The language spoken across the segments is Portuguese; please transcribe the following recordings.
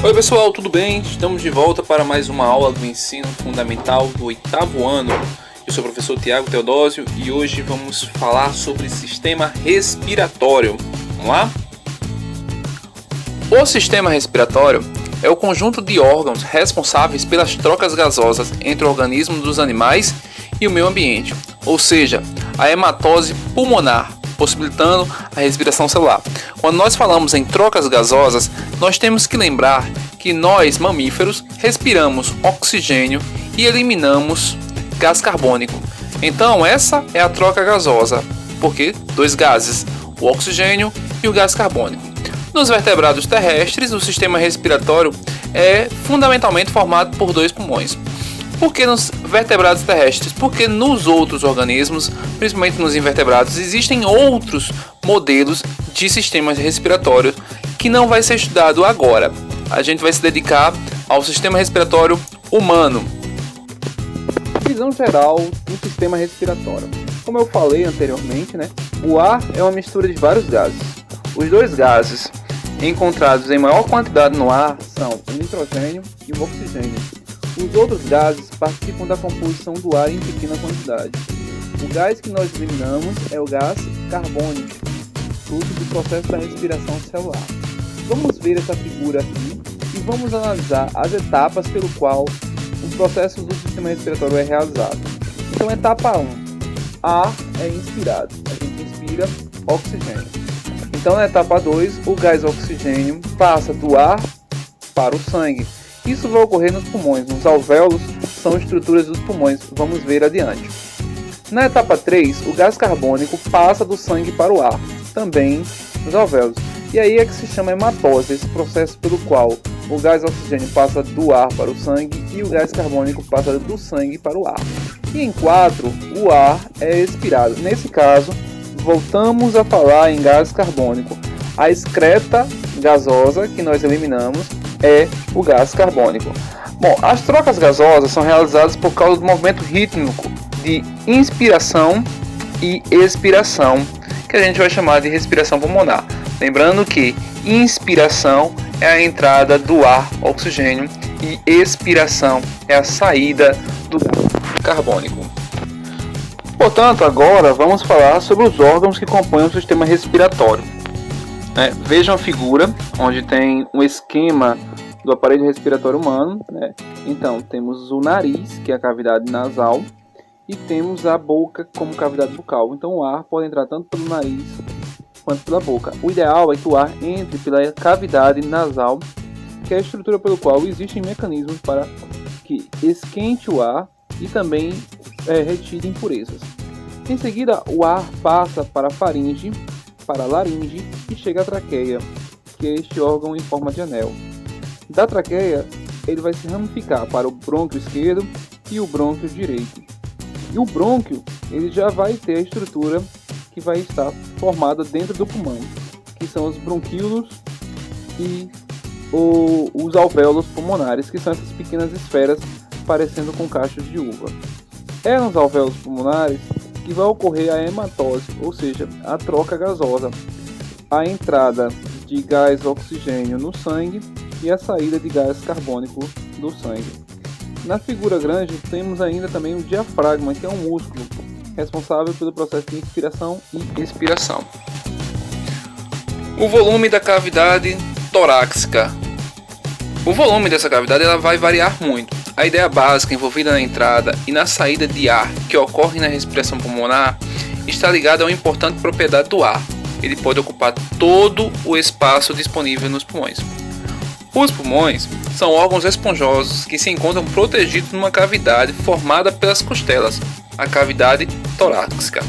Oi pessoal, tudo bem? Estamos de volta para mais uma aula do ensino fundamental do 8º ano. Eu sou o professor Tiago Teodósio e hoje vamos falar sobre sistema respiratório. Vamos lá? O sistema respiratório é o conjunto de órgãos responsáveis pelas trocas gasosas entre o organismo dos animais e o meio ambiente, ou seja, a hematose pulmonar, possibilitando a respiração celular. Quando nós falamos em trocas gasosas, nós temos que lembrar que nós, mamíferos, respiramos oxigênio e eliminamos gás carbônico. Então, essa é a troca gasosa, porque dois gases, o oxigênio e o gás carbônico. Nos vertebrados terrestres, o sistema respiratório é fundamentalmente formado por dois pulmões. Por que nos vertebrados terrestres? Porque nos outros organismos, principalmente nos invertebrados, existem outros modelos de sistemas respiratórios que não vai ser estudado agora. A gente vai se dedicar ao sistema respiratório humano. Visão geral do sistema respiratório. Como eu falei anteriormente, o ar é uma mistura de vários gases. Os dois gases encontrados em maior quantidade no ar são o nitrogênio e o oxigênio. Os outros gases participam da composição do ar em pequena quantidade. O gás que nós eliminamos é o gás carbônico, fruto do processo da respiração celular. Vamos ver essa figura aqui e vamos analisar as etapas pelo qual o processo do sistema respiratório é realizado. Então, etapa 1. Ar é inspirado. A gente inspira oxigênio. Então, na etapa 2, o gás oxigênio passa do ar para o sangue. Isso vai ocorrer nos pulmões. Nos alvéolos são estruturas dos pulmões. Vamos ver adiante. Na etapa 3, o gás carbônico passa do sangue para o ar, também nos alvéolos. E aí é que se chama hematose, esse processo pelo qual o gás oxigênio passa do ar para o sangue e o gás carbônico passa do sangue para o ar. E em 4, o ar é expirado. Nesse caso, voltamos a falar em gás carbônico. A excreta gasosa que nós eliminamos é o gás carbônico. Bom, as trocas gasosas são realizadas por causa do movimento rítmico de inspiração e expiração, que a gente vai chamar de respiração pulmonar. Lembrando que inspiração é a entrada do ar, oxigênio, e expiração é a saída do gás carbônico. Portanto, agora vamos falar sobre os órgãos que compõem o sistema respiratório. Vejam a figura, onde tem um esquema do aparelho respiratório humano. Então, temos o nariz, que é a cavidade nasal, e temos a boca como cavidade bucal. Então, o ar pode entrar tanto pelo nariz quanto pela boca. O ideal é que o ar entre pela cavidade nasal, que é a estrutura pelo qual existem mecanismos para que esquente o ar e também retire impurezas. Em seguida, o ar passa para a faringe, para a laringe e chega à traqueia, que é este órgão em forma de anel. Da traqueia, ele vai se ramificar para o brônquio esquerdo e o brônquio direito. E o brônquio, ele já vai ter a estrutura que vai estar formada dentro do pulmão, que são os bronquíolos e os alvéolos pulmonares, que são essas pequenas esferas parecendo com cachos de uva. É nos alvéolos pulmonares que vai ocorrer a hematose, ou seja, a troca gasosa, a entrada de gás oxigênio no sangue e a saída de gás carbônico do sangue. Na figura grande temos ainda também o diafragma, que é um músculo responsável pelo processo de inspiração e expiração. O volume da cavidade torácica. O volume dessa cavidade ela vai variar muito. A ideia básica envolvida na entrada e na saída de ar que ocorre na respiração pulmonar está ligada a uma importante propriedade do ar. Ele pode ocupar todo o espaço disponível nos pulmões. Os pulmões são órgãos esponjosos que se encontram protegidos numa cavidade formada pelas costelas, a cavidade torácica.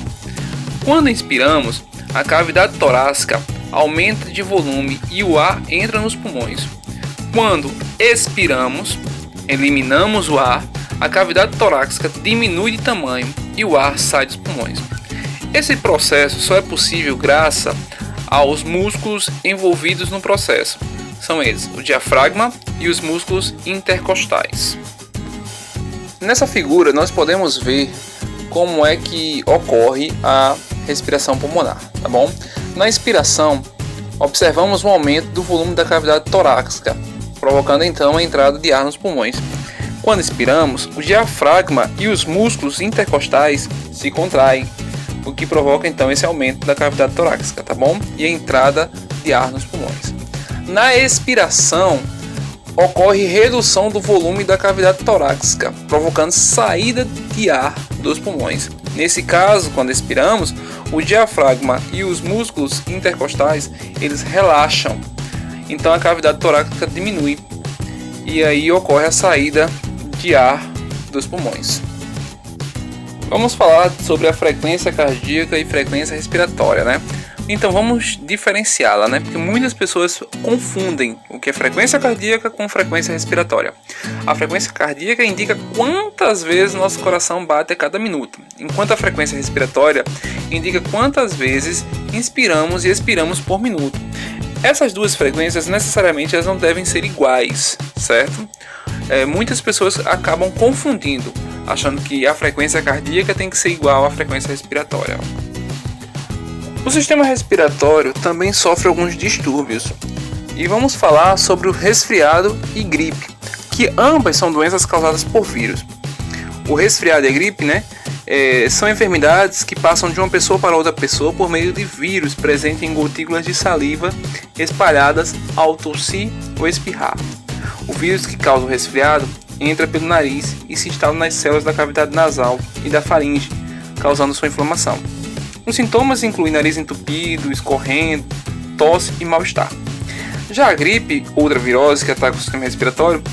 Quando inspiramos, a cavidade torácica aumenta de volume e o ar entra nos pulmões. Quando expiramos, eliminamos o ar, a cavidade torácica diminui de tamanho e o ar sai dos pulmões. Esse processo só é possível graças aos músculos envolvidos no processo. São eles o diafragma e os músculos intercostais. Nessa figura nós podemos ver como é que ocorre a respiração pulmonar, tá bom? Na inspiração, observamos um aumento do volume da cavidade torácica, provocando então a entrada de ar nos pulmões. Quando expiramos, o diafragma e os músculos intercostais se contraem, o que provoca então esse aumento da cavidade torácica, tá bom? E a entrada de ar nos pulmões. Na expiração, ocorre redução do volume da cavidade torácica, provocando saída de ar dos pulmões. Nesse caso, quando expiramos, o diafragma e os músculos intercostais, eles relaxam. Então a cavidade torácica diminui e aí ocorre a saída de ar dos pulmões. Vamos falar sobre a frequência cardíaca e frequência respiratória, né? Então vamos diferenciá-la, né? Porque muitas pessoas confundem o que é frequência cardíaca com frequência respiratória. A frequência cardíaca indica quantas vezes nosso coração bate a cada minuto, enquanto a frequência respiratória indica quantas vezes inspiramos e expiramos por minuto. Essas duas frequências necessariamente elas não devem ser iguais, certo? Muitas pessoas acabam confundindo, achando que a frequência cardíaca tem que ser igual à frequência respiratória. O sistema respiratório também sofre alguns distúrbios. E vamos falar sobre o resfriado e gripe, que ambas são doenças causadas por vírus. O resfriado e a gripe, são enfermidades que passam de uma pessoa para outra pessoa por meio de vírus presentes em gotículas de saliva espalhadas ao tossir ou espirrar. O vírus que causa o resfriado entra pelo nariz e se instala nas células da cavidade nasal e da faringe, causando sua inflamação. Os sintomas incluem nariz entupido, escorrendo, tosse e mal-estar. Já a gripe, outra virose que ataca o sistema respiratório,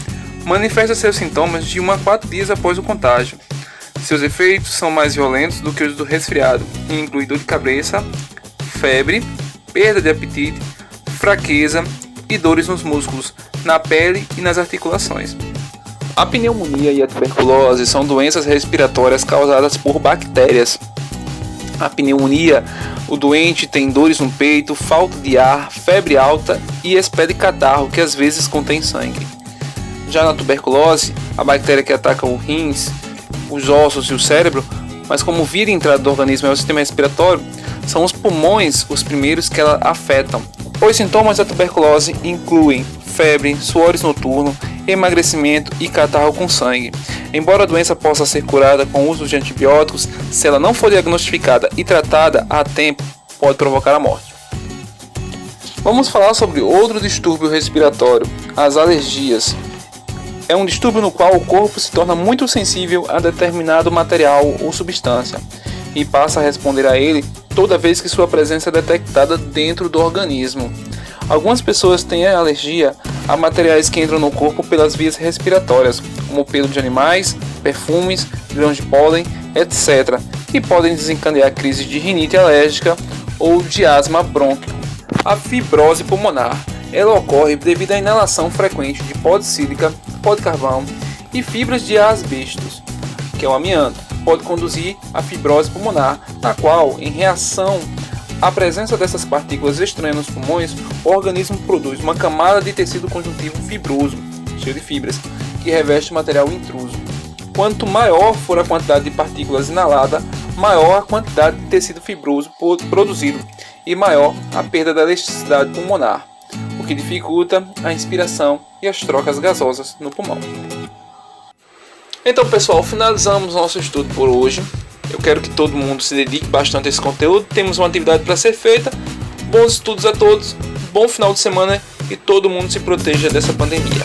manifesta seus sintomas de 1 a 4 dias após o contágio. Seus efeitos são mais violentos do que os do resfriado e incluem dor de cabeça, febre, perda de apetite, fraqueza e dores nos músculos, na pele e nas articulações. A pneumonia e a tuberculose são doenças respiratórias causadas por bactérias. A pneumonia, o doente tem dores no peito, falta de ar, febre alta e expede catarro, que às vezes contém sangue. Já na tuberculose, a bactéria que ataca os rins, os ossos e o cérebro, mas como via de entrada do organismo é o sistema respiratório, são os pulmões os primeiros que ela afetam. Os sintomas da tuberculose incluem febre, suores noturnos, emagrecimento e catarro com sangue. Embora a doença possa ser curada com o uso de antibióticos, se ela não for diagnosticada e tratada a tempo, pode provocar a morte. Vamos falar sobre outro distúrbio respiratório, as alergias. É um distúrbio no qual o corpo se torna muito sensível a determinado material ou substância e passa a responder a ele toda vez que sua presença é detectada dentro do organismo. Algumas pessoas têm alergia a materiais que entram no corpo pelas vias respiratórias, como pelo de animais, perfumes, grãos de pólen, etc., que podem desencadear crises de rinite alérgica ou de asma brônquico. A fibrose pulmonar, ela ocorre devido à inalação frequente de pó de sílica, pó de carvão e fibras de asbestos, que é o amianto, pode conduzir à fibrose pulmonar, na qual, em reação à presença dessas partículas estranhas nos pulmões, o organismo produz uma camada de tecido conjuntivo fibroso, cheio de fibras, que reveste o material intruso. Quanto maior for a quantidade de partículas inalada, maior a quantidade de tecido fibroso produzido e maior a perda da elasticidade pulmonar, o que dificulta a inspiração e as trocas gasosas no pulmão. Então, pessoal, finalizamos nosso estudo por hoje. Eu quero que todo mundo se dedique bastante a esse conteúdo. Temos uma atividade para ser feita. Bons estudos a todos, bom final de semana e todo mundo se proteja dessa pandemia.